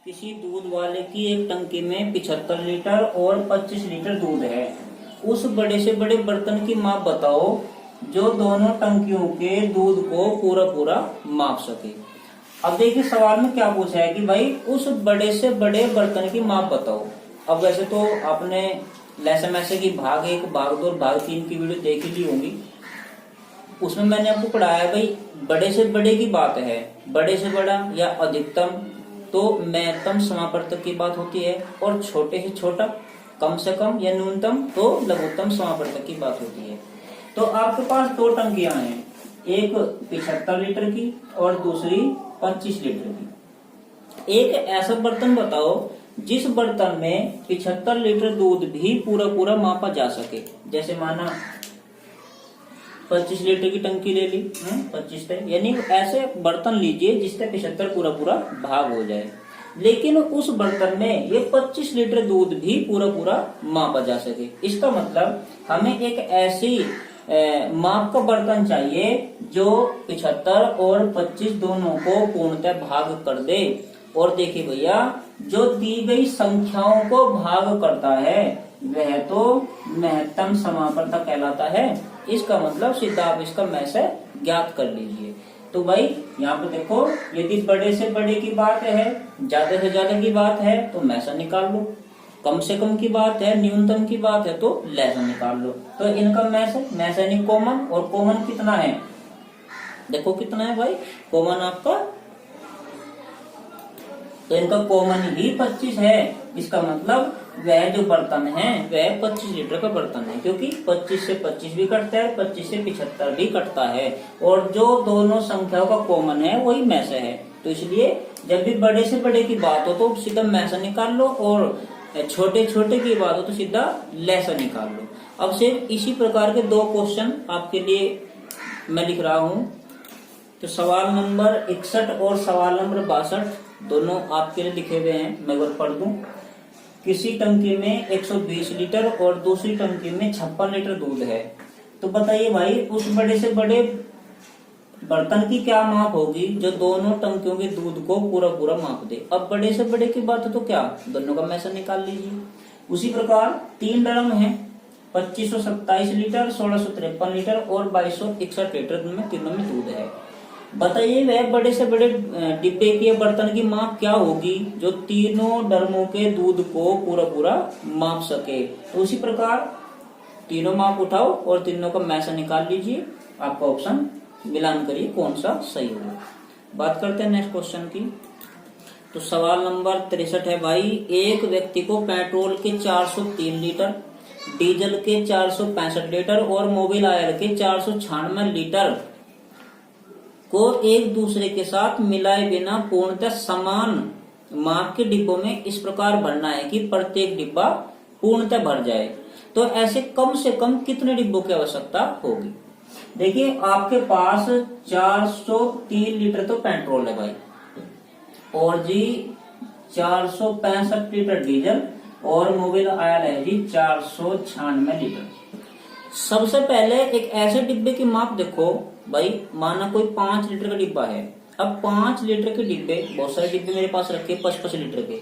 किसी दूध वाले की एक टंकी में 75 लीटर और 25 लीटर दूध है। उस बड़े से बड़े बर्तन की माप बताओ जो दोनों टंकियों के दूध को पूरा पूरा माप सके। अब देखिए सवाल में क्या पूछा है कि भाई उस बड़े से बड़े बर्तन की माप बताओ। अब वैसे तो आपने लेसन ऐसे की भाग 1, भाग 2 और भाग 3 की वीडियो देख ही ली होंगी। उसमें मैंने आपको पढ़ाया भाई बड़े से बड़े की बात है, बड़े से बड़ा या अधिकतम तो महत्तम समापवर्तक की बात होती है, और छोटे से छोटा कम से कम या न्यूनतम तो लघुत्तम समापवर्तक की बात होती है। तो आपके पास दो टंकियां हैं, एक 75 लीटर की और दूसरी 25 लीटर की। एक ऐसा बर्तन बताओ जिस बर्तन में 75 लीटर दूध भी पूरा पूरा मापा जा सके। जैसे माना 25 लीटर की टंकी ले ली, 25 है, यानी ऐसे बर्तन लीजिए जिसका 75 पूरा पूरा भाग हो जाए, लेकिन उस बर्तन में ये 25 लीटर दूध भी पूरा पूरा मापा जा सके। इसका मतलब हमें एक ऐसी माप का बर्तन चाहिए जो 75 और 25 दोनों को पूर्णतः भाग कर दे। और देखिए भैया जो दी गई संख्याओं को भाग करता है वह तो महत्तम समापवर्तक कहलाता है। इसका मतलब सीधा आप इसका मैसेज ज्ञात कर लीजिए। तो भाई यहाँ पे देखो यदि बड़े से बड़े की बात है, ज्यादा से ज्यादा की बात है तो मैसेज निकाल लो, कम से कम की बात है, न्यूनतम की बात है तो लेसन निकाल लो। तो इनका मैसेज यानी कॉमन, और कॉमन कितना है देखो कितना है भाई, कॉमन आपका, तो इनका कॉमन ही 25 है। इसका मतलब वह जो बर्तन है वह 25 लीटर का बर्तन है, क्योंकि 25 से 25 भी कटता है, 25 से 75 भी कटता है, और जो दोनों संख्याओं का कॉमन है वही मैसेज है। तो इसलिए जब भी बड़े से बड़े की बात हो तो सीधा मैसेज निकाल लो, और छोटे छोटे की बात हो तो सीधा लेसन निकाल लो। अब सिर्फ इसी प्रकार के दो क्वेश्चन आपके लिए मैं लिख रहा हूं। तो सवाल नंबर 61 और सवाल नंबर 62 दोनों आपके लिए लिखे हुए हैं, मैं एक पढ़ दूं। किसी टंकी में 120 लीटर और दूसरी टंकी में 56 लीटर दूध है, तो बताइए भाई उस बड़े से बड़े बर्तन की क्या माप होगी जो दोनों टंकियों के दूध को पूरा पूरा माप दे। अब बड़े से बड़े की बात है तो क्या, दोनों का मैसेज निकाल लीजिए। उसी प्रकार 3 ड्रम है, 2527 लीटर, 1653 लीटर और 2261 लीटर में तीनों में दूध है। बताइए वह बड़े से बड़े डिब्बे के बर्तन की माप क्या होगी जो तीनों ड्रमों के दूध को पूरा पूरा माप सके। तो उसी प्रकार तीनों माप उठाओ और तीनों का मैसेज निकाल लीजिए। आपका ऑप्शन मिलान करिए कौन सा सही होगा। बात करते हैं नेक्स्ट क्वेश्चन की। तो सवाल नंबर 63 है भाई, एक व्यक्ति को पेट्रोल के 403 लीटर, डीजल के 465 लीटर और मोबिल ऑयल के 496 लीटर को एक दूसरे के साथ मिलाए बिना पूर्णतः समान माप के डिब्बों में इस प्रकार भरना है कि प्रत्येक डिब्बा पूर्णतः भर जाए। तो ऐसे कम से कम कितने डिब्बों की आवश्यकता होगी। देखिए आपके पास 403 लीटर तो पेट्रोल है भाई, और जी 465 लीटर डीजल और मोबिल ऑयल है जी 496 लीटर। सबसे पहले एक ऐसे डिब्बे की माप देखो भाई, माना कोई 5 लीटर का डिब्बा है। अब 5 लीटर के डिब्बे, बहुत सारे डिब्बे मेरे पास रखे 55 लीटर के,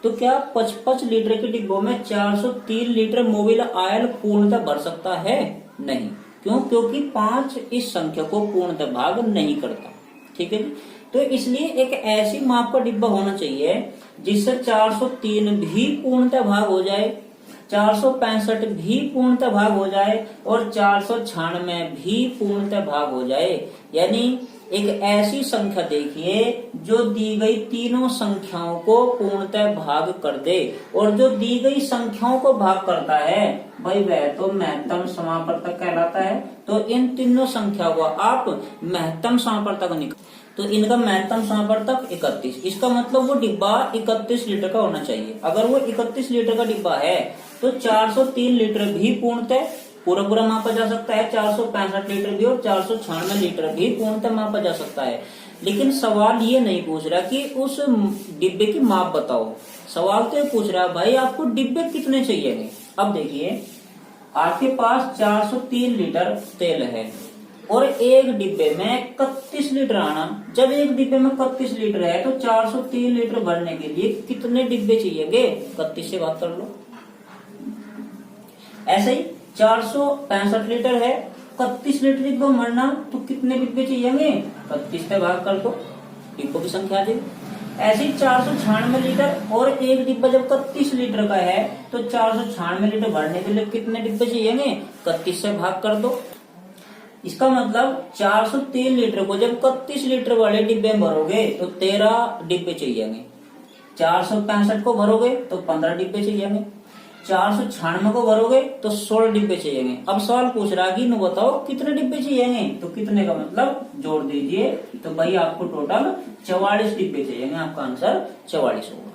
तो क्या 55 लीटर के डिब्बों में 403 लीटर मोबिल ऑयल पूर्णतः भर सकता है? नहीं। क्यों? क्योंकि 5 इस संख्या को पूर्णतः भाग नहीं करता। ठीक है जी। तो इसलिए एक ऐसी माप का डिब्बा होना चाहिए जिससे 403 भी पूर्णतः भाग हो जाए, 465 भी पूर्णतः भाग हो जाए और 496 भी पूर्णतः भाग हो जाए। यानी एक ऐसी संख्या देखिए जो दी गई तीनों संख्याओं को पूर्णतः भाग कर दे, और जो दी गई संख्याओं को भाग करता है भाई वह तो महत्तम समापवर्तक कहलाता है। तो इन तीनों संख्याओं को आप महत्तम समापवर्तक निकाल, तो इनका महत्तम समापवर्तक 31। इसका मतलब वो डिब्बा 31 लीटर का होना चाहिए। अगर वो 31 लीटर का डिब्बा है तो 403 लीटर भी पूर्णतः पूरा पूरा मापा जा सकता है, 465 लीटर भी और 496 लीटर भी पूर्णतः मापा जा सकता है। लेकिन सवाल ये नहीं पूछ रहा कि उस डिब्बे की माप बताओ, सवाल तो ये पूछ रहा है भाई आपको डिब्बे कितने चाहिए। अब देखिए आपके पास 403 लीटर तेल है, और एक डिब्बे में 31 लीटर आना। जब एक डिब्बे में 31 लीटर है तो 403 लीटर भरने के लिए कितने डिब्बे चाहिएंगे? 31 से भाग कर लो। ऐसे ही 465 लीटर है, 31 लीटर डिब्बा भरना तो कितने डिब्बे चाहिएंगे? 31 से भाग कर दो, डिब्बों की संख्या दे। ऐसे ही 496 लीटर और एक डिब्बा जब 31 लीटर का है तो 496 लीटर भरने के लिए कितने डिब्बे चाहिएंगे? 31 से भाग कर दो। इसका मतलब 403 लीटर को जब 31 लीटर वाले डिब्बे में भरोगे तो 13 डिब्बे चाहिएंगे। 465 को भरोगे तो 15 डिब्बे चाहिएंगे। 496 को भरोगे तो 16 डिब्बे चाहिएंगे। अब सवाल पूछ रहा कि नु बताओ कितने डिब्बे चाहिएंगे? तो कितने का मतलब जोड़ दीजिए, तो भाई आपको टोटल 44 डिब्बे चाहिएंगे। आपका आंसर 44 होगा।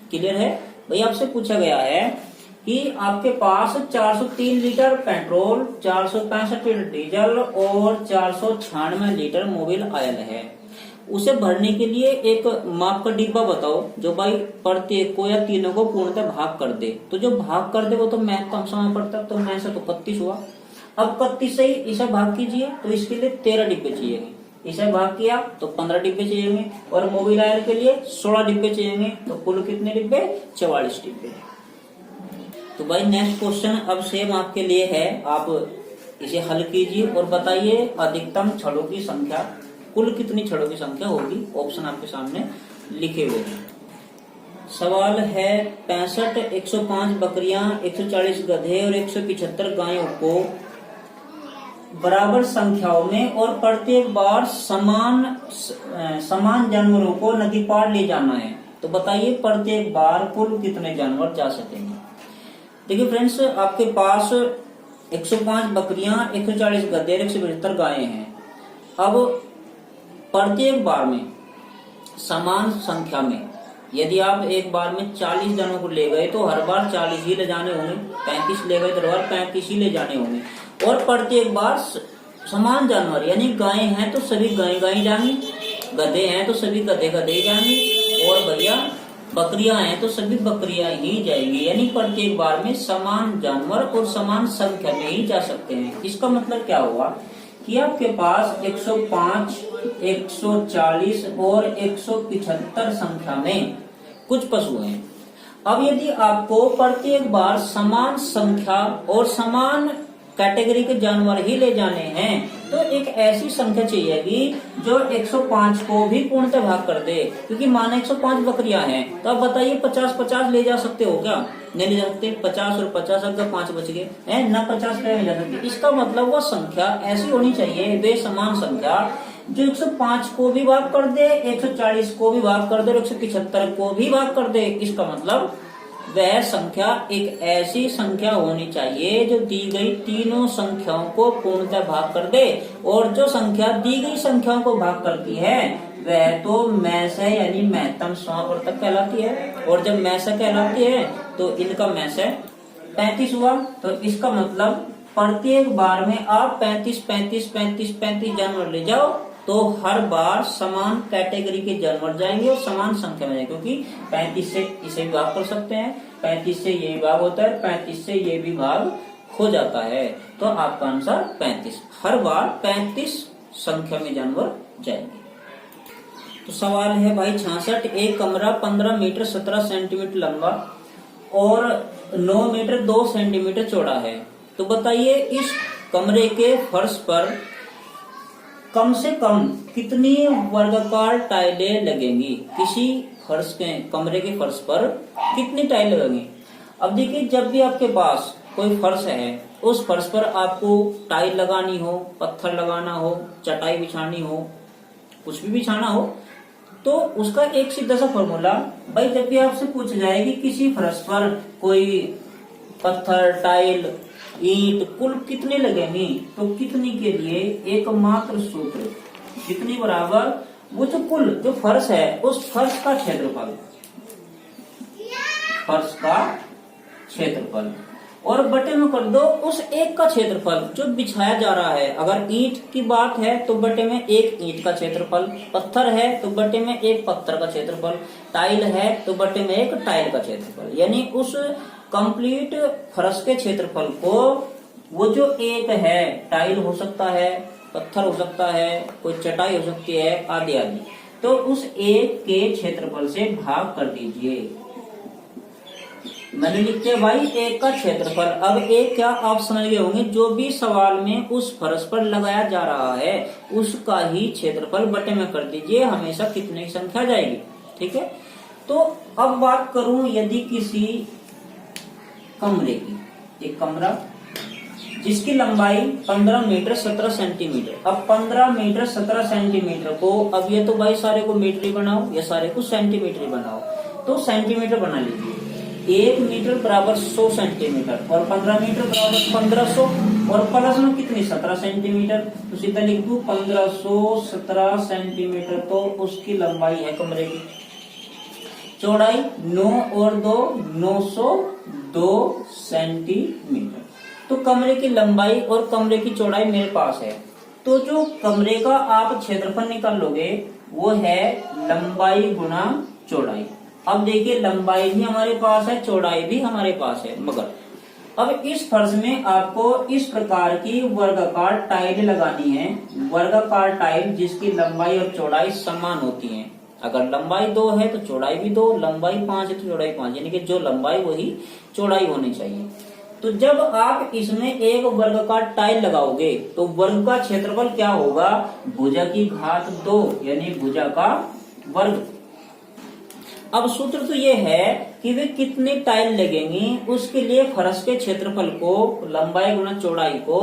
क्लियर है भाई? आपसे पूछा गया है कि आपके पास 403 लीटर पेट्रोल, 465 लीटर डीजल और 496 लीटर मोबिल ऑयल है। उसे भरने के लिए एक माप का डिब्बा बताओ जो भाई प्रत्येक को या तीनों को पूर्णतः भाग कर दे। तो जो भाग कर दे वो तो मैथ कम समय पड़ता, तो मैं से तो 31 हुआ। अब 31 से ही इसे भाग कीजिए तो इसके लिए 13 डिब्बे चाहिए। इसे भाग किया तो 15 डिब्बे चाहिए और मोबिल ऑयल के लिए 16 डिब्बे चाहिए। तो कुल कितने डिब्बे? 44 डिब्बे। तो भाई नेक्स्ट क्वेश्चन अब सेम आपके लिए है, आप इसे हल कीजिए और बताइए अधिकतम छड़ों की संख्या, कुल कितनी छड़ों की संख्या होगी। ऑप्शन आपके सामने लिखे हुए हैं। सवाल है 65, 105 बकरियां, 140 गधे और 175 गायों को बराबर संख्याओं में और प्रत्येक बार समान जानवरों को नदी पार ले जाना है। तो बताइए प्रत्येक बार कुल कितने जानवर जा सकेंगे। देखिए फ्रेंड्स, आपके पास 105 बकरियां, 140 गधे, 175 गायें हैं। अब प्रत्येक बार में समान संख्या में, यदि आप एक बार में 40 जनों को ले गए तो हर बार 40 ही ले जाने होंगे, 35 ले गए तो हर बार 35 ही ले जाने होंगे। और प्रत्येक बार समान जानवर, यानी गायें हैं तो सभी गायें जाएंगी, गधे हैं तो सभी गधे जाएंगे, और भैया बकरियां हैं तो सभी बकरियां ही जाएंगी। यानी प्रत्येक बार में समान जानवर और समान संख्या में ही जा सकते हैं। इसका मतलब क्या हुआ कि आपके पास 105, 140 और 175 संख्या में कुछ पशु हैं। अब यदि आपको प्रत्येक बार समान संख्या और समान कैटेगरी के जानवर ही ले जाने हैं तो एक ऐसी संख्या चाहिएगी जो 105 को भी पूर्णतः भाग कर दे। क्योंकि माने 105 बकरियां हैं तो आप बताइए 50-50 ले जा सकते हो क्या? नहीं ले जा सकते। 50 और 50 अगर 5 बच गए हैं ना, 50 ले जा सकते। इसका मतलब वो संख्या ऐसी होनी चाहिए, वे समान संख्या जो 105 को भी भाग कर दे, 140 को भी भाग कर दे और 175 को भी भाग कर दे। इसका मतलब वह संख्या एक ऐसी संख्या होनी चाहिए जो दी गई तीनों संख्याओं को पूर्णतः भाग कर दे। और जो संख्या दी गई संख्याओं को भाग करती है वह तो मैस है, यानी महत्तम समावर्तक कहलाती है। और जब मैस कहलाती है तो इनका मैस 35 हुआ। तो इसका मतलब प्रत्येक बार में आप 35 जानवर ले जाओ तो हर बार समान कैटेगरी के जानवर जाएंगे और समान संख्या में जाएंगे। क्योंकि 35 से इसे भी भाग कर सकते हैं, 35 से ये भाग होता है, 35 से ये भी भाग हो जाता है। तो आपका आंसर 35, हर बार 35 संख्या में जानवर जाएंगे। तो सवाल है भाई 66, एक कमरा 15 मीटर 17 सेंटीमीटर लंबा और 9 मीटर 2 सेंटीमीटर चौड़ा है। तो बताइए इस कमरे के फर्श पर कम से कम कितनी वर्गाकार टाइलें लगेंगी। किसी फर्श के कमरे के फर्श पर कितनी टाइल लगेंगी। अब देखिए, जब भी आपके पास कोई फर्श है, उस फर्श पर आपको टाइल लगानी हो, पत्थर लगाना हो, चटाई बिछानी हो, कुछ भी बिछाना हो, तो उसका एक सीधा सा फॉर्मूला, भाई जब भी आपसे पूछ जाए कि किसी फर्श पर कोई पत्थर, टाइल, ईंट कुल कितने लगेंगी, तो कितनी के लिए एकमात्र सूत्र, कितनी बराबर वो जो कुल जो फर्श है उस फर्श का क्षेत्रफल, फर्श का क्षेत्रफल और बटे में कर दो उस एक का क्षेत्रफल जो बिछाया जा रहा है। अगर ईंट की बात है तो बटे में एक ईंट का क्षेत्रफल, पत्थर है तो बटे में एक पत्थर का क्षेत्रफल, टाइल है तो बटे में एक टाइल का क्षेत्रफल। यानी उस कंप्लीट फर्श के क्षेत्रफल को वो जो एक है, टाइल हो सकता है, पत्थर हो सकता है, कोई चटाई हो सकती है, आदि आदि। तो उस एक के क्षेत्रफल से भाग कर दीजिए। मैंने लिखते हैं भाई एक का क्षेत्रफल। अब एक क्या आप समझ गए होंगे, जो भी सवाल में उस फर्श पर लगाया जा रहा है उसका ही क्षेत्रफल बटे में कर दीजिए, हमेशा कितने की संख्या जाएगी। ठीक है, तो अब बात करूं यदि किसी कमरे की, एक कमरा जिसकी लंबाई 15 मीटर 17 सेंटीमीटर। अब 15 मीटर 17 सेंटीमीटर को, अब ये तो भाई सारे को मीटर ही बनाओ या सारे को सेंटीमीटर ही बनाओ, तो सेंटीमीटर बना लीजिए। 1 मीटर बराबर 100 सेंटीमीटर और 15 मीटर बराबर 1500 और प्लस में कितनी 17 सेंटीमीटर, तो सीधा लिख दूं 1500 17 सेंटीमीटर। तो उसकी लंबाई है कमरे की। चौड़ाई 9 और 2 902 सेंटीमीटर। तो कमरे की लंबाई और कमरे की चौड़ाई मेरे पास है। तो जो कमरे का आप क्षेत्रफल निकालोगे वो है लंबाई गुना चौड़ाई। अब देखिए लंबाई भी हमारे पास है, चौड़ाई भी हमारे पास है, मगर अब इस फर्श में आपको इस प्रकार की वर्गाकार टाइल लगानी है। वर्गाकार टाइल जिसकी लंबाई और चौड़ाई समान होती है। अगर लंबाई 2 है तो चौड़ाई भी 2, लंबाई 5 है तो चौड़ाई 5, यानी कि जो लंबाई वही चौड़ाई होनी चाहिए। तो जब आप इसमें एक वर्गाकार टाइल लगाओगे तो वर्ग का क्षेत्रफल क्या होगा, भुजा की घात 2 यानी भुजा का वर्ग। अब सूत्र तो ये है कि वे कितनी टाइल लगेंगी, उसके लिए फर्श के क्षेत्रफल को लंबाई गुना चौड़ाई को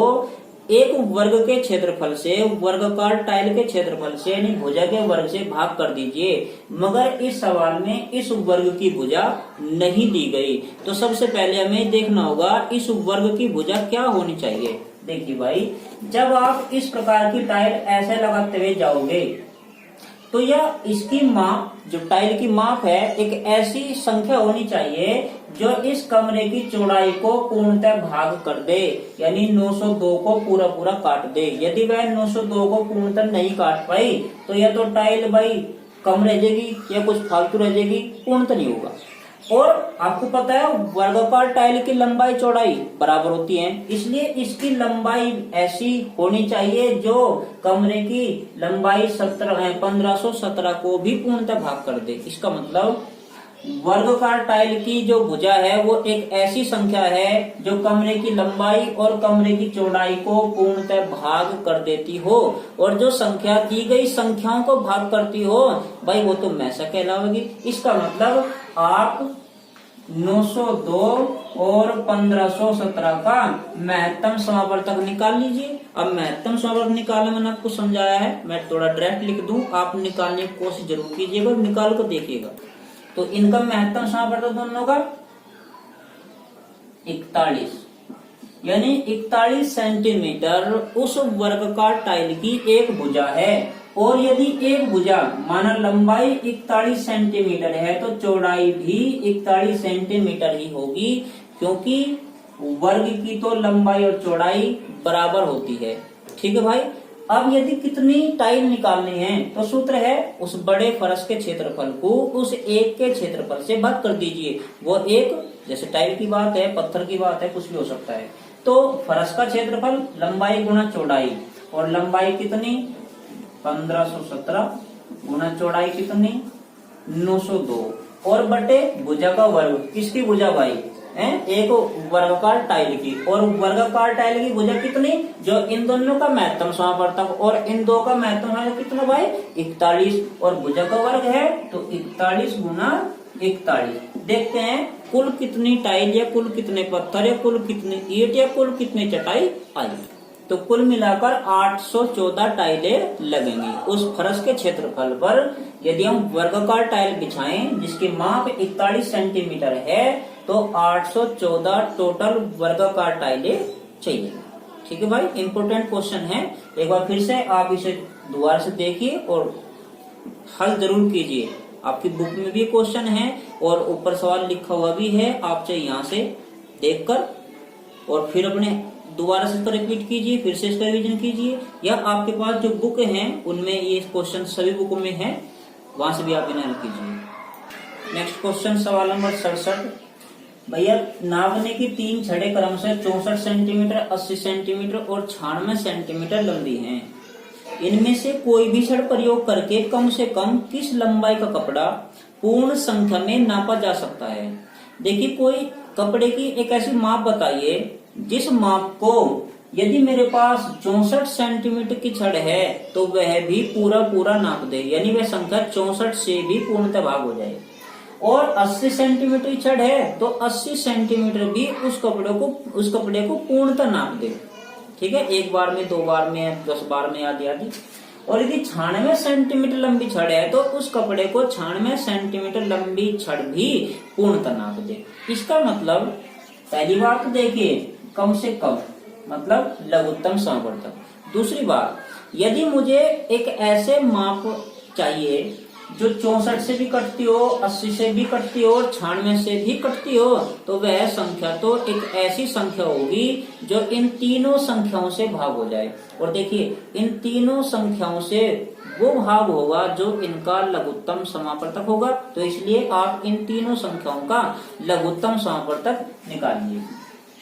एक वर्ग के क्षेत्रफल से, वर्गाकार टाइल के क्षेत्रफल से यानी भुजा के वर्ग से भाग कर दीजिए। मगर इस सवाल में इस वर्ग की भुजा नहीं दी गई, तो सबसे पहले हमें देखना होगा इस वर्ग की भुजा क्या होनी चाहिए। देखिए भाई, जब आप इस प्रकार की टाइल ऐसे लगाते हुए जाओगे तो यह इसकी माप, जो टाइल की माप है, एक ऐसी संख्या होनी चाहिए जो इस कमरे की चौड़ाई को पूर्णतः भाग कर दे, यानी 902 को पूरा पूरा काट दे। यदि वह 902 को पूर्णतः नहीं काट पाई तो यह तो टाइल भाई कम रह जाएगी या कुछ फालतू रह जाएगी, पूर्णतः नहीं होगा। और आपको पता है वर्गाकार टाइल की लंबाई चौड़ाई बराबर होती है, इसलिए इसकी लंबाई ऐसी होनी चाहिए जो कमरे की लंबाई 1517 को भी पूर्णतः भाग कर दे। इसका मतलब वर्गाकार टाइल की जो भुजा है वो एक ऐसी संख्या है जो कमरे की लंबाई और कमरे की चौड़ाई को पूर्णतः भाग कर देती हो, और जो संख्या दी गई संख्याओं को भाग करती हो भाई वो तो मैसा कहलाएगी। इसका मतलब आप 902 और 1517 का महत्तम समावर्तक निकाल लीजिए। अब महत्तम समावर्तक निकालने मैंने आपको समझाया है, मैं थोड़ा डायरेक्ट लिख दूं, आप निकालने की कोशिश जरूर कीजिएगा, निकाल कर देखिएगा। तो इनका महत्तम समावर्तक दोनों का 41, यानी 41 सेंटीमीटर उस वर्गाकार टाइल की एक भुजा है। और यदि एक भुजा माना लंबाई 41 सेंटीमीटर है तो चौड़ाई भी 41 सेंटीमीटर ही होगी, क्योंकि वर्ग की तो लंबाई और चौड़ाई बराबर होती है। ठीक है भाई। अब यदि कितनी टाइल निकालनी है तो सूत्र है उस बड़े फर्श के क्षेत्रफल को उस एक के क्षेत्रफल से भाग कर दीजिए। वो एक, जैसे टाइल की बात है, पत्थर की बात है, कुछ भी हो सकता है। तो फर्श का क्षेत्रफल लंबाई गुना चौड़ाई, और लंबाई कितनी 1517 गुना चौड़ाई कितनी 902, और बटे भुजा का वर्ग। किसकी भुजा भाई है, एक वर्गाकार टाइल की, और वर्गाकार टाइल की भुजा कितनी, जो इन दोनों का महत्तम समावर्तक और इन दो का महत्तम समावर्तक कितना भाई 41, और भुजा का वर्ग है तो 41 गुना 41। देखते हैं कुल कितनी टाइल या कुल कितने पत्थर या कुल कितने ईंट या कुल कितने चटाई आई। तो कुल मिलाकर 814 टाइलें लगेंगी उस फर्श के क्षेत्रफल पर। यदि हम वर्गाकार टाइल बिछाएं जिसकी माप 41 सेंटीमीटर है तो 814 टोटल वर्गाकार टाइलें चाहिए। ठीक है भाई, इंपोर्टेंट क्वेश्चन है। एक बार फिर से आप इसे दोबारा से देखिए और हल जरूर कीजिए। आपकी बुक में भी क्वेश्चन है और ऊपर सवाल लिखा हुआ भी है, आप चाहे यहाँ से देखकर और फिर अपने दोबारा से इसको रिपीट कीजिए, फिर से इसका रिवीजन कीजिए, या आपके पास जो बुक हैं उनमें ये क्वेश्चन सभी बुकों में है, वहां से भी आप इन्हें हल कीजिए। नेक्स्ट क्वेश्चन सवाल नंबर 67। भैया नागने की 3 छड़ें क्रमशः 64 सेंटीमीटर 80 सेंटीमीटर और 96 सेंटीमीटर लंबी हैं। इनमें से कोई भी छड़ प्रयोग करके कम से कम किस लंबाई का कपड़ा पूर्ण संख्या में नापा जा सकता है। देखिए, कोई कपड़े की एक ऐसी माप बताइए जिस माप को यदि मेरे पास 64 सेंटीमीटर की छड़ है तो वह भी पूरा पूरा नाप दे, यानी वह संख्या 64 से भी पूर्णतः भाग हो जाए। और 80 सेंटीमीटर की छड़ है तो 80 सेंटीमीटर भी उस कपड़े को पूर्णतः नाप दे। ठीक है, एक बार में, 2 बार में, 10 बार में, आदि आदि। और यदि 96 सेंटीमीटर लंबी छड़ है तो उस कपड़े को 96 सेंटीमीटर लंबी छड़ भी पूर्णतः नाप दे। इसका मतलब पहली बात तो देखिए, कम से कम मतलब लघुत्तम समवर्तक। दूसरी बात, यदि मुझे एक ऐसे माप चाहिए जो 64 से भी कटती हो, 80 से भी कटती हो और 96 से भी कटती हो, तो वह संख्या तो एक ऐसी संख्या होगी जो इन तीनों संख्याओं से भाग हो जाए। और देखिए, इन तीनों संख्याओं से वो भाग होगा जो इनका लघुत्तम समापवर्तक होगा। तो इसलिए आप इन तीनों संख्याओं का लघुत्तम समापवर्तक निकालिए।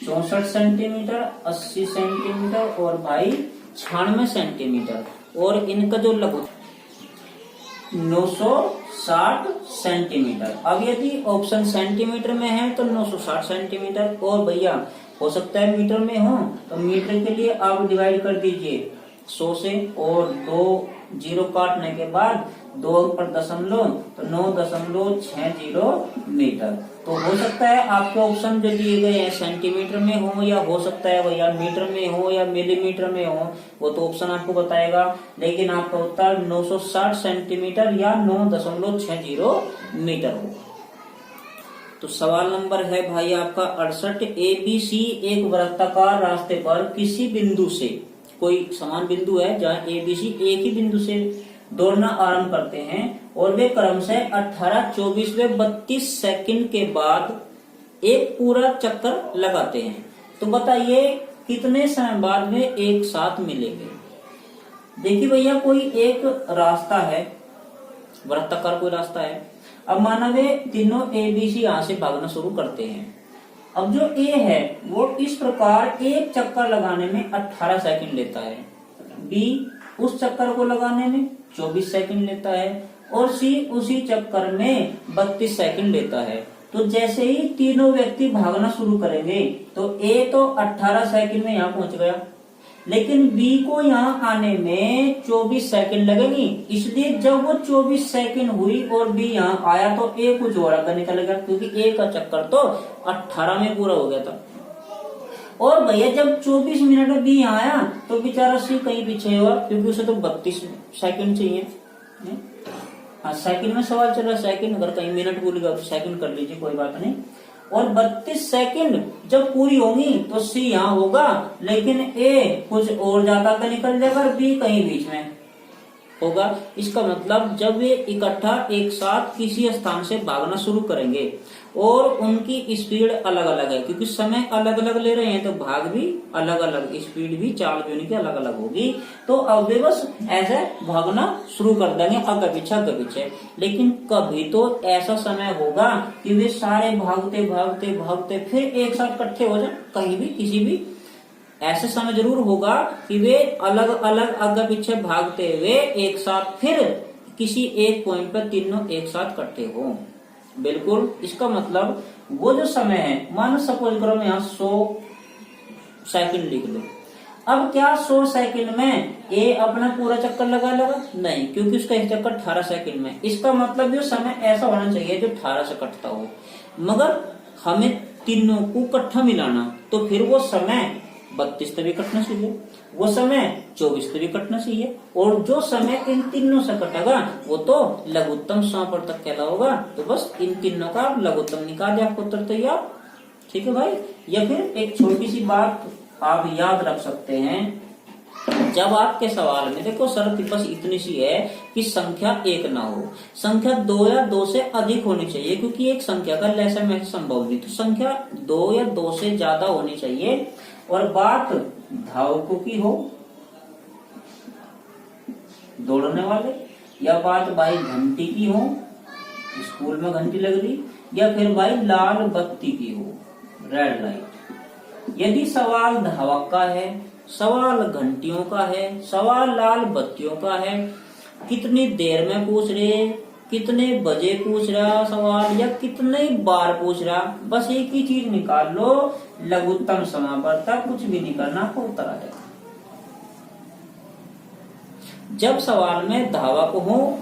64 सेंटीमीटर, 80 सेंटीमीटर और भाई 96 सेंटीमीटर, और इनका जो लघु 960 सेंटीमीटर। अब यदि ऑप्शन सेंटीमीटर में है तो 960 सेंटीमीटर, और भैया हो सकता है मीटर में हो तो मीटर के लिए आप डिवाइड कर दीजिए 100 से, और 2 जीरो काटने के बाद 2 पर दशमलव तो 9.60 मीटर। तो हो सकता है आपके ऑप्शन जो दिए गए हैं सेंटीमीटर में हो, या हो सकता है भैया मीटर में हो या मिलीमीटर में हो, वो तो ऑप्शन आपको बताएगा। लेकिन आपका उत्तर 960 सेंटीमीटर या 9.60 मीटर हो। तो सवाल नंबर है भाई आपका 68, ABC एक वृत्ताकार रास्ते पर किसी बिंदु से, कोई समान बिंदु है जहाँ ABC एक ही बिंदु से दौड़ना आरंभ करते हैं और वे क्रमशः 18, 24 व 32 सेकंड के बाद एक पूरा चक्कर लगाते हैं। तो बताइए कितने समय बाद में एक साथ मिलेंगे। देखिए भैया, कोई एक रास्ता है, वृत्ताकार कोई रास्ता है। अब माना वे तीनों ABC यहाँ से भागना शुरू करते हैं। अब जो A है वो इस प्रकार एक चक्कर लगाने में 18 सेकंड लेता है, B उस चक्कर को लगाने में 24 सेकंड लेता है, और C उसी चक्कर में 32 सेकंड लेता है। तो जैसे ही तीनों व्यक्ति भागना शुरू करेंगे तो A तो 18 सेकंड में यहाँ पहुंच गया, लेकिन B को यहाँ आने में 24 सेकंड लगेगी। इसलिए जब वो 24 सेकंड हुई और B यहाँ आया तो A कुछ और आगे निकल गया, क्योंकि A का चक्कर तो 18 में पूरा हो गया था। और भैया जब 24 मिनट में B यहाँ आया तो बेचारा C कहीं पीछे हुआ, क्योंकि उसे तो 32 सेकंड चाहिए। हाँ, सेकंड में सवाल चल रहा है, सेकंड, अगर कहीं मिनट भूल गया तो सेकंड कर लीजिए, कोई बात नहीं। और 32 सेकंड जब पूरी होंगी तो C यहाँ होगा, लेकिन A कुछ और ज्यादा का निकल जाएगा और B कहीं बीच में होगा। इसका मतलब जब वे इकट्ठा एक साथ किसी स्थान से भागना शुरू करेंगे और उनकी स्पीड अलग अलग है, क्योंकि समय अलग अलग ले रहे हैं तो भाग भी अलग अलग, स्पीड भी, चाल भी उनकी अलग अलग होगी। तो अब वे बस ऐसे भागना शुरू कर देंगे आगे पीछे। लेकिन कभी तो ऐसा समय होगा कि वे सारे भागते भागते भागते फिर एक साथ इकट्ठे हो जाए, कहीं भी किसी भी ऐसे समय जरूर होगा कि वे अलग अलग आगे पीछे भागते हुए एक साथ फिर किसी एक पॉइंट पर तीनों एक साथ इकट्ठे हो। बिल्कुल, इसका मतलब वो जो समय है, मानो सपोज करो मैं यहाँ 100 सेकंड लिख लो। अब क्या 100 सेकंड में A अपना पूरा चक्कर लगा नहीं, क्योंकि उसका एक चक्कर 18 सेकंड में। इसका मतलब जो समय ऐसा होना चाहिए जो 18 से कटता हो, मगर हमें तीनों को इकट्ठा मिलाना, तो फिर वो समय 32 से भी कटना चाहिए, वो समय 24 से भी कटना चाहिए, और जो समय इन तीनों से कटेगा वो तो लघुत्तम समापवर्तक कहलाएगा। तो बस इन तीनों का लघुत्तम निकाल दिया, आपको उत्तर तैयार। ठीक है भाई। या फिर एक छोटी सी बात आप याद रख सकते हैं, जब आपके सवाल में देखो शर्त बस इतनी सी है कि संख्या एक ना हो, संख्या 2 या 2 से अधिक होनी चाहिए, क्योंकि एक संख्या का लैसा में संभव नहीं, तो संख्या 2 या 2 से ज्यादा होनी चाहिए। और बात धावकों की हो, दौड़ने वाले, या बात भाई घंटी की हो, स्कूल में घंटी लग रही, या फिर भाई लाल बत्ती की हो, रेड लाइट। यदि सवाल धावक का है, सवाल घंटियों का है, सवाल लाल बत्तियों का है, कितनी देर में पूछ रहे, कितने बजे पूछ रहा सवाल, या कितने बार पूछ रहा। बस एक ही चीज निकाल लो, लघुत्तम समापवर्तक, कुछ भी नहीं करना, आपको उत्तर आ जाएगा। जब सवाल में धावक हो,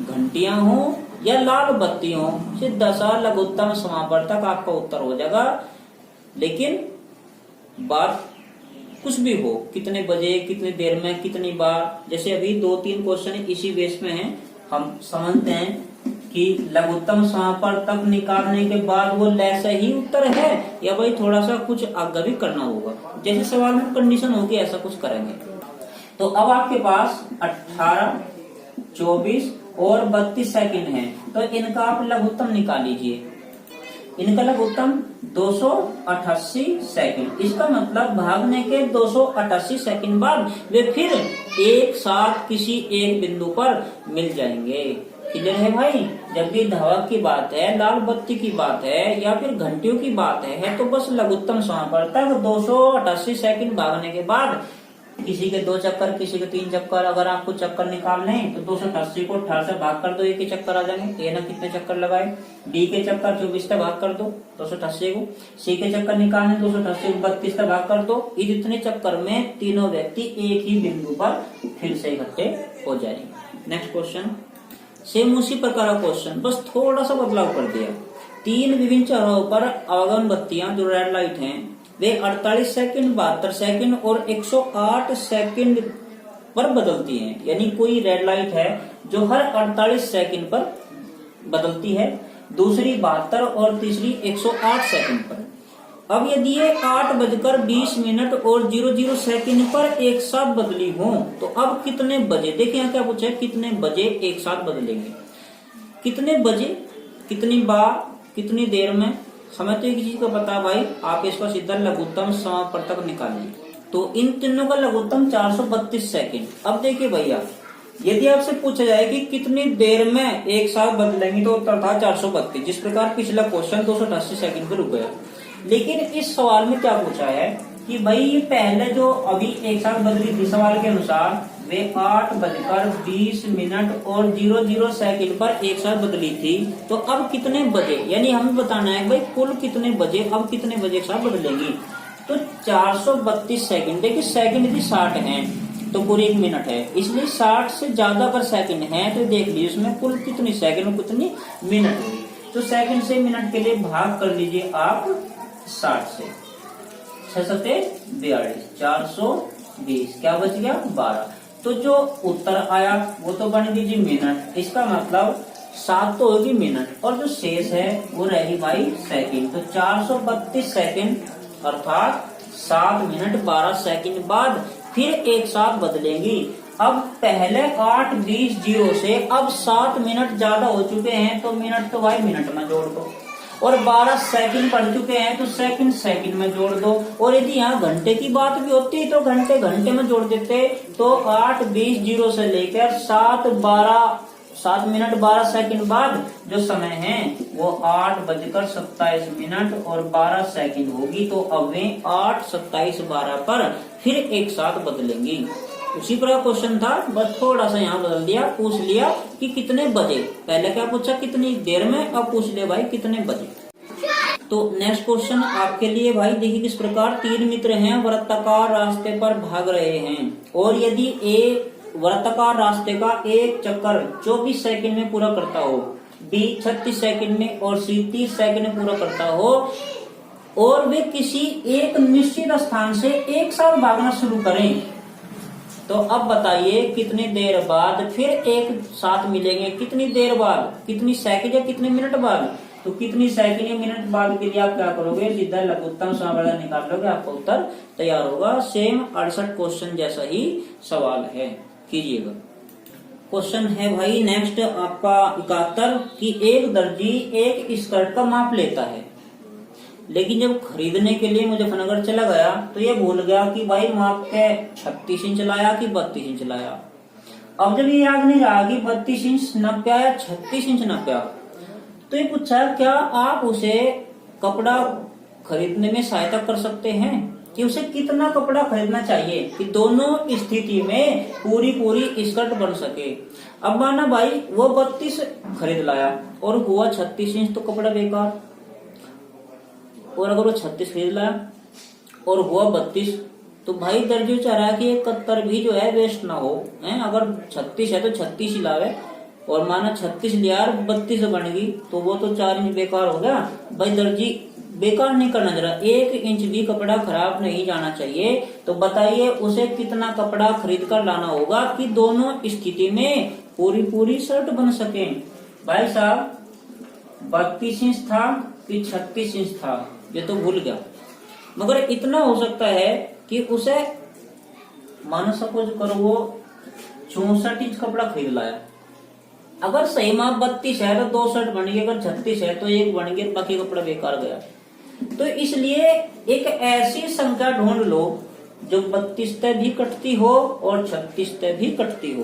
घंटियां हो या लाल बत्ती हो, सीधा सा लघुत्तम समापवर्तक आपका उत्तर हो जाएगा। लेकिन बात कुछ भी हो, कितने बजे, कितनी देर में, कितनी बार, जैसे अभी 2-3 क्वेश्चन इसी बेस में हैं, हम समझते हैं कि लघुत्तम समापवर्तक निकालने के बाद वो ऐसा ही उत्तर है या भाई थोड़ा सा कुछ आगे भी करना होगा। जैसे सवाल में कंडीशन होगी ऐसा कुछ करेंगे। तो अब आपके पास 18, 24 और 32 सेकंड है, तो इनका आप लघुत्तम निकाल लीजिए। इनका लघुत्तम 288 सेकंड। इसका मतलब भागने के 288 सेकंड बाद वे फिर एक साथ किसी एक बिंदु पर मिल जाएंगे। क्लियर है भाई? जब भी धावक की बात है, लाल बत्ती की बात है या फिर घंटियों की बात है, तो बस लघुत्तम समापवर्तक 288 सेकंड भागने के बाद, किसी के 2 चक्कर, किसी के 3 चक्कर, अगर आपको चक्कर निकालने हैं तो 288 को 18 से भाग कर दो, एक ही चक्कर आ जाएंगे। ए ना कितने चक्कर लगाए, डी के चक्कर 24 से भाग कर दो 288 को, सी के चक्कर निकालने 288 को 32 से भाग कर दो। इस इतने चक्कर में तीनों व्यक्ति एक ही बिंदु पर फिर से इकट्ठे हो जाएंगे। नेक्स्ट क्वेश्चन, सेम उसी प्रकार का क्वेश्चन, बस थोड़ा सा बदलाव कर दिया। 3 विभिन्न चौराहों पर अवगमन बत्तियां जो रेड लाइट हैं, वे 48 सेकंड, 72 सेकंड और 108 सेकंड पर बदलती हैं। यानी कोई रेड लाइट है जो हर 48 सेकंड पर बदलती है, दूसरी 72 और तीसरी 108 सेकंड पर। अब यदि ये 8:20 और 00 सेकंड पर एक साथ बदली हो, तो अब कितने बजे, देखिए यहाँ क्या पूछा है, कितने बजे एक साथ बदलेंगे, कितने बजे, कितनी बार, कितनी देर में। समय तो एक चीज का पता है भाई, आप इसका सीधा लघुत्तम समापवर्तक निकालिए। तो इन तीनों का लघुत्तम 432 सेकंड। अब देखिए भैया, यदि आपसे पूछा जाए कि कितनी देर में एक साथ बदलेंगे, तो उत्तर था 432। जिस प्रकार पिछला क्वेश्चन 288 सेकंड पर रुक गया। लेकिन इस सवाल में क्या पूछा है कि भाई ये पहले जो अभी एक साथ बदली थी सवाल के अनुसार, वे 8:20 और 00 सेकंड पर एक साथ बदली थी। तो अब कितने बजे, यानी हमें बताना है भाई कुल कितने बजे, अब कितने बजे एक साथ बदलेंगी। तो 432 सेकंड, देखिए सेकंड भी 60 है तो पूरे 1 मिनट है, इसलिए 60 से ज्यादा अगर सेकंड है तो देख लीजिए उसमें कुल कितनी सेकंड और कितनी मिनट हुई। तो सेकंड से मिनट के लिए भाग कर लीजिए आप 60 से, 6×7=42, 420, क्या बच गया 12। तो जो उत्तर आया वो तो बन गई जी मिनट, इसका मतलब 7 तो होगी मिनट और जो शेष है वो रही भाई सेकंड। तो 432 सेकंड अर्थात 7 मिनट 12 सेकंड बाद फिर एक साथ बदलेंगी। अब पहले 8:20 से अब 7 मिनट ज्यादा हो चुके हैं, तो मिनट तो भाई मिनट में जोड़ दो, और 12 सेकंड पढ़ चुके हैं तो सेकंड सेकंड में जोड़ दो। और यदि यहाँ घंटे की बात भी होती तो घंटे घंटे में जोड़ देते। तो 8:20 से लेकर 7 मिनट 12 सेकंड बाद जो समय है वो 8:27 और 12 सेकंड होगी। तो अब वे 8, 27, 12 पर फिर एक साथ बदलेंगी। उसी प्रकार क्वेश्चन था, बस थोड़ा सा यहाँ बदल दिया, पूछ लिया कि कितने बजे, पहले क्या पूछा कितनी देर में, अब पूछ ले भाई कितने बजे। तो नेक्स्ट क्वेश्चन आपके लिए भाई देखिए किस प्रकार, 3 मित्र हैं वृत्ताकार रास्ते पर भाग रहे हैं, और यदि ए वृत्ताकार रास्ते का एक चक्कर 24 सेकंड में पूरा करता हो, बी 36 सेकंड में और सी 30 सेकंड में पूरा करता हो, और वे किसी एक निश्चित स्थान से एक साथ भागना शुरू करें, तो अब बताइए कितनी देर बाद फिर एक साथ मिलेंगे, कितनी देर बाद, कितनी सेकंड या कितने मिनट बाद। तो कितनी सेकंड या मिनट बाद के लिए आप क्या करोगे, सीधा लघुत्तम समापवर्तक निकाल लोगे, आपका उत्तर तैयार होगा। सेम 68 क्वेश्चन जैसा ही सवाल है, कीजिएगा। क्वेश्चन है भाई नेक्स्ट आपका 71 कि एक दर्जी एक स्कर्ट का माप लेता है, लेकिन जब खरीदने के लिए मुजफ्फरनगर चला गया तो ये भूल गया कि भाई माप के 36 इंच लाया कि 32 इंच लाया। अब जब ये याद नहीं रहा कि 32 इंच नापा या 36 इंच नापा, तो ये पूछा क्या आप उसे कपड़ा खरीदने में सहायता कर सकते हैं। कि उसे कितना कपड़ा खरीदना चाहिए कि दोनों स्थिति में पूरी पूरी स्कर्ट बन सके। अब माना भाई वो 32 खरीद लाया और हुआ 36 इंच, तो कपड़ा बेकार। और अगर वो 36 खरीद लाया और हुआ 32, तो भाई दर्जी चाह रहा है कि 71 भी जो है वेस्ट ना हो है। अगर 36 है तो 36 ही लावे, और माना 36 लिया 32 बन गई, तो वो तो 4 इंच बेकार हो गया। भाई दर्जी बेकार नहीं करना, जरा 1 इंच भी कपड़ा खराब नहीं जाना चाहिए। तो बताइए उसे कितना कपड़ा खरीद कर लाना होगा कि दोनों स्थिति में पूरी पूरी शर्ट बन सके। भाई साहब 32 इंच था कि 36 इंच था, ये तो भूल गया, मगर इतना हो सकता है कि उसे मानो सपोज करो वो 64 इंच कपड़ा खरीद लाया। अगर सही माप 32 है तो 2 शर्ट बन गई, अगर 36 है तो 1 बन गई, बाकी कपड़ा बेकार गया। तो इसलिए एक ऐसी संख्या ढूंढ लो जो 32 तय भी कटती हो और 36 तय भी कटती हो,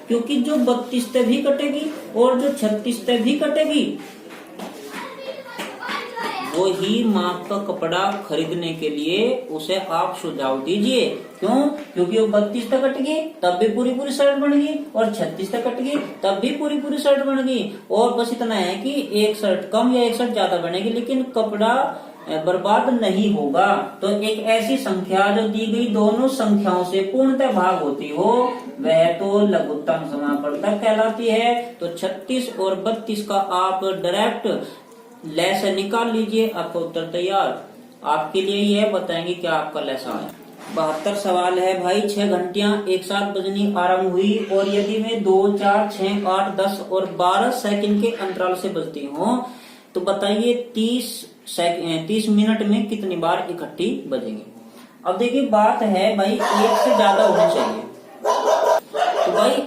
क्योंकि जो 32 तय भी कटेगी और जो 36 तय भी कटेगी वो ही माप का कपड़ा खरीदने के लिए उसे आप सुझाव दीजिए। क्यों? क्योंकि वो 32 तक कट गई तब भी पूरी पूरी शर्ट बन गई, और 36 तक कट गई तब भी पूरी पूरी शर्ट बन गई। और बस इतना है कि 1 शर्ट कम या 1 शर्ट ज्यादा बनेगी, लेकिन कपड़ा बर्बाद नहीं होगा। तो एक ऐसी संख्या जो दी गई दोनों संख्याओं से पूर्णतः भाग होती हो, वह तो लघुत्तम समापवर्तक कहलाती है। तो 36 और 32 का आप डायरेक्ट लेस निकाल लीजिए, आपका उत्तर तैयार। आपके लिए यह बताएंगे क्या आपका लेस आया। 72 सवाल है भाई। 6 घंटियां एक साथ बजनी आरंभ हुई और यदि में 2, 4, 6, 8, 10 और 12 सेकंड के अंतराल से बजती हो, तो बताइए 30 मिनट में कितनी बार इकट्ठी बजेंगे। अब देखिए बात है भाई 1 से ज्यादा होना चाहिए, तो भाई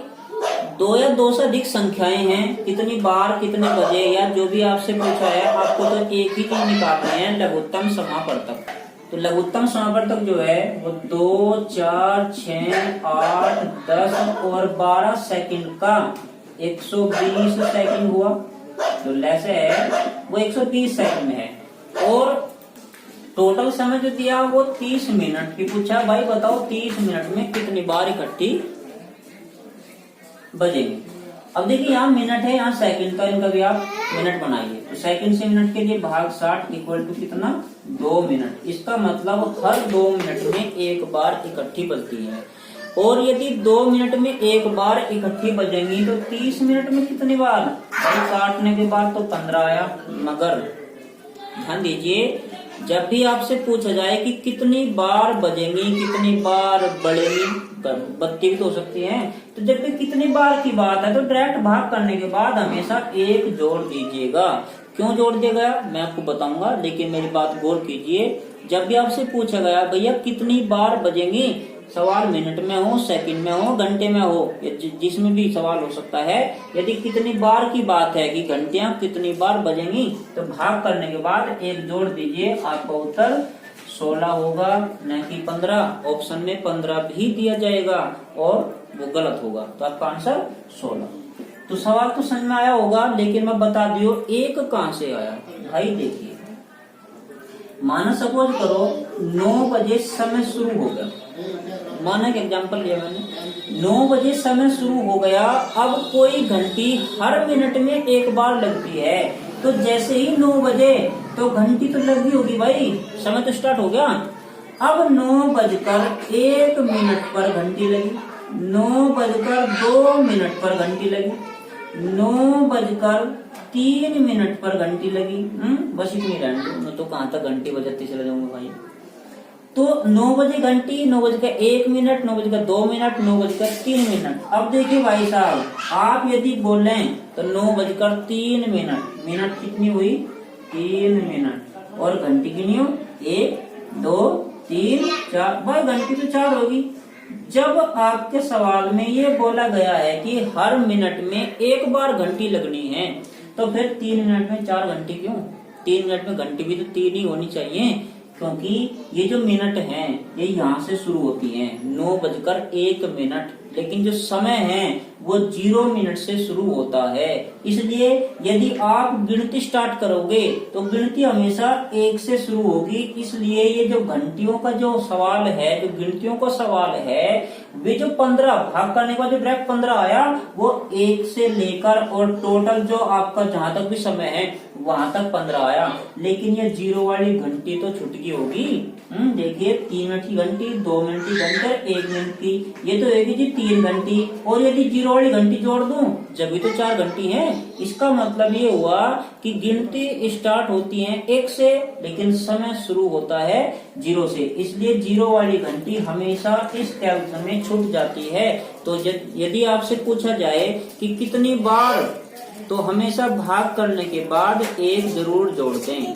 2 या 2 से अधिक संख्याएं हैं, कितनी बार कितने बजे या जो भी आपसे पूछा है, आपको तो एक ही चीज निकालनी है, लघुत्तम समापवर्तक। तो लघुत्तम समापवर्तक जो है वो 2, 4, 6, 8, 10 और 12 सेकंड का 120 सेकंड हुआ। जो लेस है वो 120 सेकंड है, और टोटल समय जो दिया वो 30 मिनट की पूछा। भाई बताओ 30 मिनट में कितनी बार इकट्ठी बजेंगे। अब देखिए यहाँ मिनट है, यहाँ सेकंड, तो इनका भी आप मिनट बनाइए। तो सेकंड से मिनट के लिए भाग 60 इक्वल टू कितना 2 मिनट। इसका मतलब हर 2 मिनट में एक बार इकट्ठी बजती है। और यदि 2 मिनट में एक बार इकट्ठी बजेंगी तो 30 मिनट में कितनी बार, भाई काटने के बाद तो 15 आया। मगर ध्यान दीजिए जब भी आपसे पूछा जाए कि कितनी बार बजेंगी कितनी बार बढ़ेंगी, बत्ती भी तो हो सकती है, तो जब भी कितनी बार की बात है तो डायरेक्ट भाग करने के बाद हमेशा 1 जोड़ दीजिएगा। क्यों जोड़ दिएगा मैं आपको बताऊंगा, लेकिन मेरी बात गौर कीजिए। जब भी आपसे पूछा गया भैया कितनी बार बजेंगी, सवाल मिनट में हो, सेकंड में हो, घंटे में हो, जिसमें भी सवाल हो सकता है, यदि कितनी बार की बात है कि घंटियां कितनी बार बजेंगी, तो भाग करने के बाद 1 जोड़ दीजिए, आपका उत्तर 16 होगा, न कि 15। ऑप्शन में 15 भी दिया जाएगा और वो गलत होगा, तो आपका आंसर 16। तो सवाल तो समझ में आया होगा, लेकिन मैं बता दियो 1 कहां से आया। भाई देखिए माना सपोज करो 9 बजे समय शुरू हो गया, माना एक एग्जांपल लिया मैंने, 9 बजे समय शुरू हो गया। अब कोई घंटी हर मिनट में एक बार लगती है, तो जैसे ही 9 बजे तो घंटी तो लगी होगी भाई, समय तो स्टार्ट हो गया। अब 9:01 पर घंटी लगी, 9:02 पर घंटी लगी, 9:03 पर घंटी लगी। बस इतनी रैंडम, तो कहाँ तक घंटी बजाते चले जाऊंगा भाई। तो 9 बजे घंटी, 9:01, 9:02, 9:03। अब देखिए भाई साहब आप यदि बोलें तो 9:03, मिनट कितनी हुई 3 मिनट, और घंटी कितनी हो 1, 2, 3, 4, भाई घंटी तो 4 होगी। जब आपके सवाल में ये बोला गया है कि हर मिनट में एक बार घंटी लगनी है, तो फिर 3 मिनट में 4 घंटी क्यों? 3 मिनट में घंटी भी तो 3 ही होनी चाहिए, क्योंकि ये जो मिनट हैं ये यहाँ से शुरू होती हैं। 9:01 लेकिन जो समय है वो 0 मिनट से शुरू होता है। इसलिए यदि आप गिनती स्टार्ट करोगे तो गिनती हमेशा 1 से शुरू होगी। इसलिए ये जो घंटियों का जो सवाल है, जो गिनतियों का सवाल है, वे जो 15 भाग करने का जो डायरेक्ट 15 आया वो 1 से लेकर और टोटल जो आपका जहां तक भी समय है वहां तक 15 आया। लेकिन ये 0 वाली घंटी तो छूट गई होगी। देखिए 3 मिनट की घंटी, 2 मिनट की घंटी, 1 मिनट की, ये तो होगी जी 3 घंटी। और यदि 0 वाली घंटी जोड़ दूं जब भी तो 4 घंटी है। इसका मतलब ये हुआ कि गिनती स्टार्ट होती है 1 से, लेकिन समय शुरू होता है 0 से। इसलिए 0 वाली घंटी हमेशा इस कैलकुलेशन में छूट जाती है। तो यदि आपसे पूछा जाए कि कितनी बार, तो हमेशा भाग करने के बाद 1 जरूर जोड़ दें।